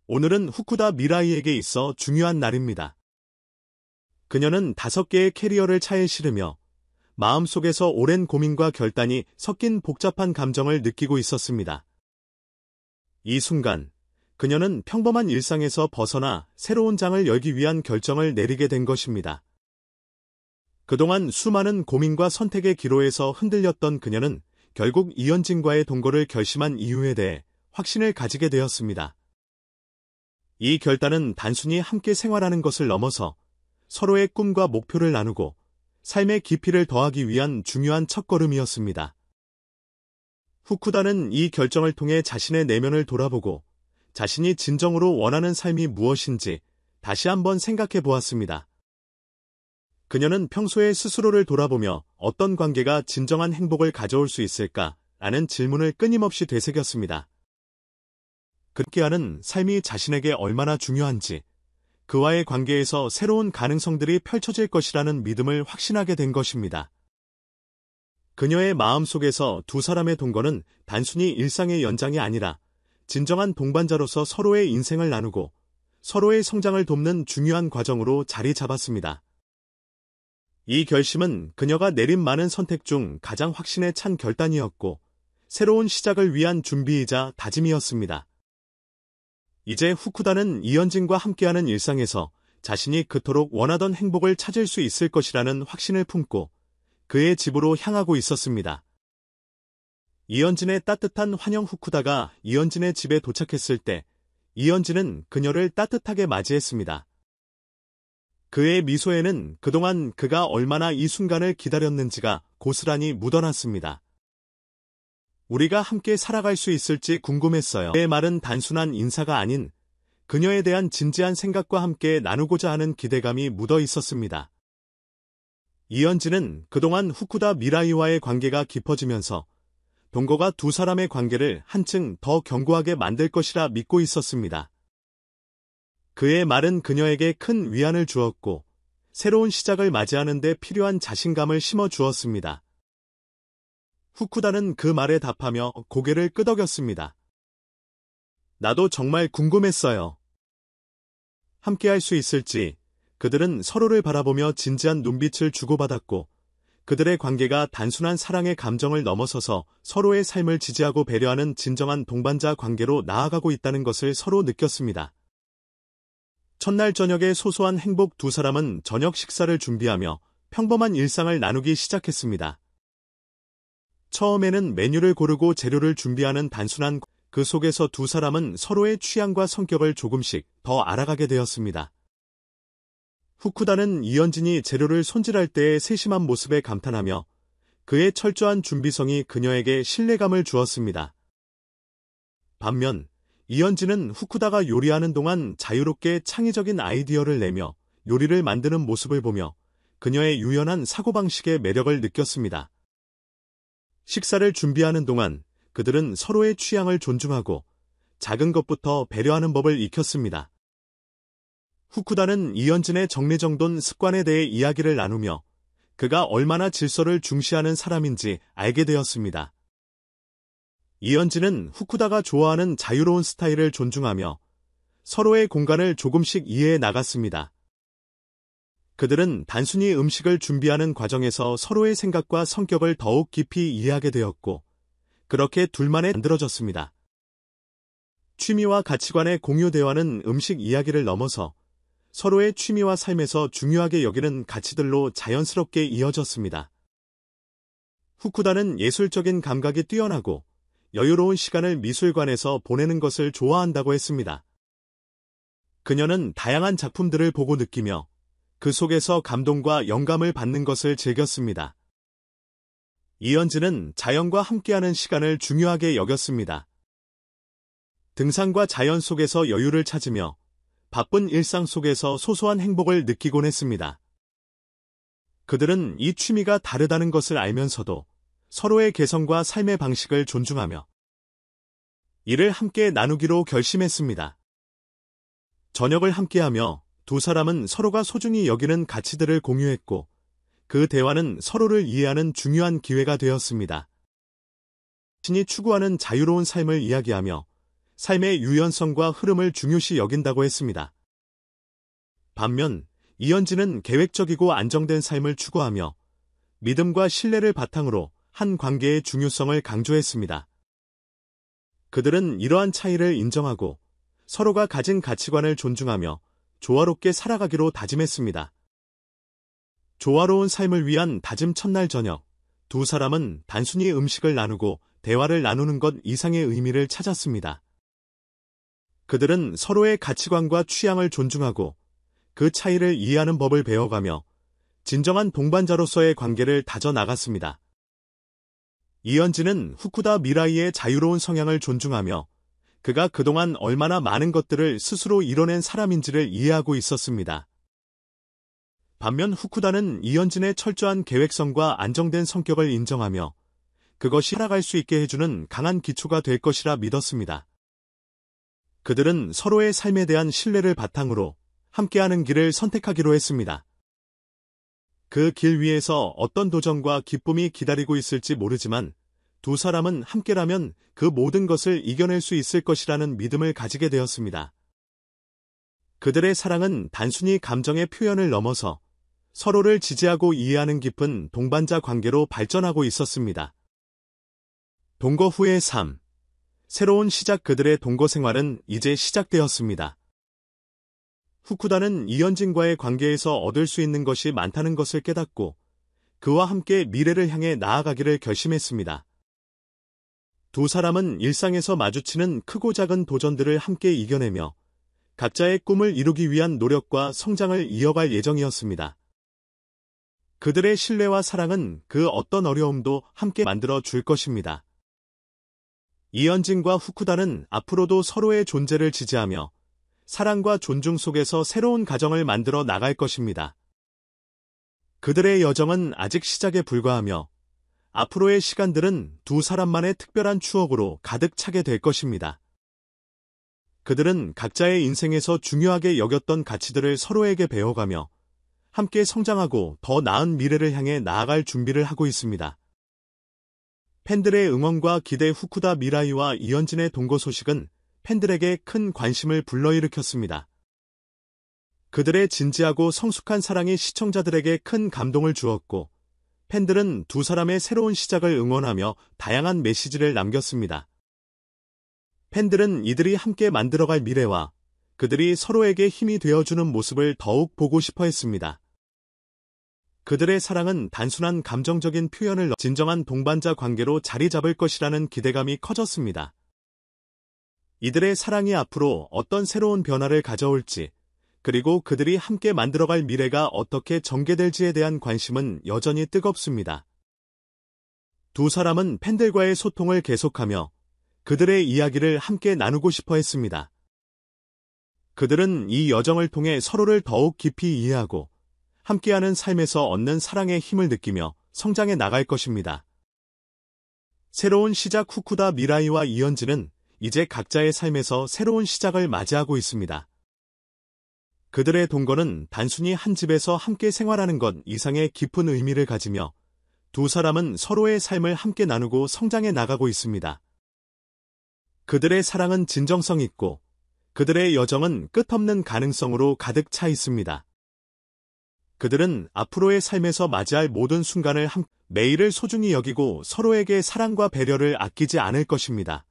오늘은 후쿠다 미라이에게 있어 중요한 날입니다. 그녀는 5개의 캐리어를 차에 실으며 마음속에서 오랜 고민과 결단이 섞인 복잡한 감정을 느끼고 있었습니다. 이 순간, 그녀는 평범한 일상에서 벗어나 새로운 장을 열기 위한 결정을 내리게 된 것입니다. 그동안 수많은 고민과 선택의 기로에서 흔들렸던 그녀는 결국 이현진과의 동거를 결심한 이유에 대해 확신을 가지게 되었습니다. 이 결단은 단순히 함께 생활하는 것을 넘어서 서로의 꿈과 목표를 나누고 삶의 깊이를 더하기 위한 중요한 첫걸음이었습니다. 후쿠다는 이 결정을 통해 자신의 내면을 돌아보고 자신이 진정으로 원하는 삶이 무엇인지 다시 한번 생각해 보았습니다. 그녀는 평소에 스스로를 돌아보며 어떤 관계가 진정한 행복을 가져올 수 있을까? 라는 질문을 끊임없이 되새겼습니다. 함께하는 삶이 자신에게 얼마나 중요한지, 그와의 관계에서 새로운 가능성들이 펼쳐질 것이라는 믿음을 확신하게 된 것입니다. 그녀의 마음속에서 두 사람의 동거는 단순히 일상의 연장이 아니라 진정한 동반자로서 서로의 인생을 나누고 서로의 성장을 돕는 중요한 과정으로 자리 잡았습니다. 이 결심은 그녀가 내린 많은 선택 중 가장 확신에 찬 결단이었고 새로운 시작을 위한 준비이자 다짐이었습니다. 이제 후쿠다는 이현진과 함께하는 일상에서 자신이 그토록 원하던 행복을 찾을 수 있을 것이라는 확신을 품고 그의 집으로 향하고 있었습니다. 이현진의 따뜻한 환영. 후쿠다가 이현진의 집에 도착했을 때 이현진은 그녀를 따뜻하게 맞이했습니다. 그의 미소에는 그동안 그가 얼마나 이 순간을 기다렸는지가 고스란히 묻어났습니다. 우리가 함께 살아갈 수 있을지 궁금했어요. 그의 말은 단순한 인사가 아닌 그녀에 대한 진지한 생각과 함께 나누고자 하는 기대감이 묻어 있었습니다. 이현진은 그동안 후쿠다 미라이와의 관계가 깊어지면서 동거가 두 사람의 관계를 한층 더 견고하게 만들 것이라 믿고 있었습니다. 그의 말은 그녀에게 큰 위안을 주었고 새로운 시작을 맞이하는 데 필요한 자신감을 심어주었습니다. 후쿠다는 그 말에 답하며 고개를 끄덕였습니다. 나도 정말 궁금했어요. 함께할 수 있을지. 그들은 서로를 바라보며 진지한 눈빛을 주고받았고 그들의 관계가 단순한 사랑의 감정을 넘어서서 서로의 삶을 지지하고 배려하는 진정한 동반자 관계로 나아가고 있다는 것을 서로 느꼈습니다. 첫날 저녁의 소소한 행복. 두 사람은 저녁 식사를 준비하며 평범한 일상을 나누기 시작했습니다. 처음에는 메뉴를 고르고 재료를 준비하는 단순한 그 속에서 두 사람은 서로의 취향과 성격을 조금씩 더 알아가게 되었습니다. 후쿠다는 이현진이 재료를 손질할 때의 세심한 모습에 감탄하며 그의 철저한 준비성이 그녀에게 신뢰감을 주었습니다. 반면 이현진은 후쿠다가 요리하는 동안 자유롭게 창의적인 아이디어를 내며 요리를 만드는 모습을 보며 그녀의 유연한 사고방식에 매력을 느꼈습니다. 식사를 준비하는 동안 그들은 서로의 취향을 존중하고 작은 것부터 배려하는 법을 익혔습니다. 후쿠다는 이현진의 정리정돈 습관에 대해 이야기를 나누며 그가 얼마나 질서를 중시하는 사람인지 알게 되었습니다. 이현진은 후쿠다가 좋아하는 자유로운 스타일을 존중하며 서로의 공간을 조금씩 이해해 나갔습니다. 그들은 단순히 음식을 준비하는 과정에서 서로의 생각과 성격을 더욱 깊이 이해하게 되었고 그렇게 둘만의 만들어졌습니다. 취미와 가치관의 공유 대화는 음식 이야기를 넘어서 서로의 취미와 삶에서 중요하게 여기는 가치들로 자연스럽게 이어졌습니다. 후쿠다는 예술적인 감각이 뛰어나고 여유로운 시간을 미술관에서 보내는 것을 좋아한다고 했습니다. 그녀는 다양한 작품들을 보고 느끼며 그 속에서 감동과 영감을 받는 것을 즐겼습니다. 이현진은 자연과 함께하는 시간을 중요하게 여겼습니다. 등산과 자연 속에서 여유를 찾으며 바쁜 일상 속에서 소소한 행복을 느끼곤 했습니다. 그들은 이 취미가 다르다는 것을 알면서도 서로의 개성과 삶의 방식을 존중하며 이를 함께 나누기로 결심했습니다. 저녁을 함께하며 두 사람은 서로가 소중히 여기는 가치들을 공유했고 그 대화는 서로를 이해하는 중요한 기회가 되었습니다. 자신이 추구하는 자유로운 삶을 이야기하며 삶의 유연성과 흐름을 중요시 여긴다고 했습니다. 반면 이현진은 계획적이고 안정된 삶을 추구하며 믿음과 신뢰를 바탕으로 한 관계의 중요성을 강조했습니다. 그들은 이러한 차이를 인정하고 서로가 가진 가치관을 존중하며 조화롭게 살아가기로 다짐했습니다. 조화로운 삶을 위한 다짐 첫날 저녁, 두 사람은 단순히 음식을 나누고 대화를 나누는 것 이상의 의미를 찾았습니다. 그들은 서로의 가치관과 취향을 존중하고 그 차이를 이해하는 법을 배워가며 진정한 동반자로서의 관계를 다져나갔습니다. 이현진은 후쿠다 미라이의 자유로운 성향을 존중하며 그가 그동안 얼마나 많은 것들을 스스로 이뤄낸 사람인지를 이해하고 있었습니다. 반면 후쿠다는 이현진의 철저한 계획성과 안정된 성격을 인정하며 그것이 살아갈 수 있게 해주는 강한 기초가 될 것이라 믿었습니다. 그들은 서로의 삶에 대한 신뢰를 바탕으로 함께하는 길을 선택하기로 했습니다. 그 길 위에서 어떤 도전과 기쁨이 기다리고 있을지 모르지만 두 사람은 함께라면 그 모든 것을 이겨낼 수 있을 것이라는 믿음을 가지게 되었습니다. 그들의 사랑은 단순히 감정의 표현을 넘어서 서로를 지지하고 이해하는 깊은 동반자 관계로 발전하고 있었습니다. 동거 후의 삶. 새로운 시작. 그들의 동거 생활은 이제 시작되었습니다. 후쿠다는 이현진과의 관계에서 얻을 수 있는 것이 많다는 것을 깨닫고 그와 함께 미래를 향해 나아가기를 결심했습니다. 두 사람은 일상에서 마주치는 크고 작은 도전들을 함께 이겨내며 각자의 꿈을 이루기 위한 노력과 성장을 이어갈 예정이었습니다. 그들의 신뢰와 사랑은 그 어떤 어려움도 함께 만들어 줄 것입니다. 이현진과 후쿠다는 앞으로도 서로의 존재를 지지하며 사랑과 존중 속에서 새로운 가정을 만들어 나갈 것입니다. 그들의 여정은 아직 시작에 불과하며 앞으로의 시간들은 두 사람만의 특별한 추억으로 가득 차게 될 것입니다. 그들은 각자의 인생에서 중요하게 여겼던 가치들을 서로에게 배워가며 함께 성장하고 더 나은 미래를 향해 나아갈 준비를 하고 있습니다. 팬들의 응원과 기대. 후쿠다 미라이와 이현진의 동거 소식은 팬들에게 큰 관심을 불러일으켰습니다. 그들의 진지하고 성숙한 사랑이 시청자들에게 큰 감동을 주었고 팬들은 두 사람의 새로운 시작을 응원하며 다양한 메시지를 남겼습니다. 팬들은 이들이 함께 만들어갈 미래와 그들이 서로에게 힘이 되어주는 모습을 더욱 보고 싶어 했습니다. 그들의 사랑은 단순한 감정적인 표현을 진정한 동반자 관계로 자리 잡을 것이라는 기대감이 커졌습니다. 이들의 사랑이 앞으로 어떤 새로운 변화를 가져올지, 그리고 그들이 함께 만들어갈 미래가 어떻게 전개될지에 대한 관심은 여전히 뜨겁습니다. 두 사람은 팬들과의 소통을 계속하며 그들의 이야기를 함께 나누고 싶어 했습니다. 그들은 이 여정을 통해 서로를 더욱 깊이 이해하고 함께하는 삶에서 얻는 사랑의 힘을 느끼며 성장해 나갈 것입니다. 새로운 시작. 후쿠다 미라이와 이현진은 이제 각자의 삶에서 새로운 시작을 맞이하고 있습니다. 그들의 동거는 단순히 한 집에서 함께 생활하는 것 이상의 깊은 의미를 가지며 두 사람은 서로의 삶을 함께 나누고 성장해 나가고 있습니다. 그들의 사랑은 진정성 있고 그들의 여정은 끝없는 가능성으로 가득 차 있습니다. 그들은 앞으로의 삶에서 맞이할 모든 순간을 매일을 소중히 여기고 서로에게 사랑과 배려를 아끼지 않을 것입니다.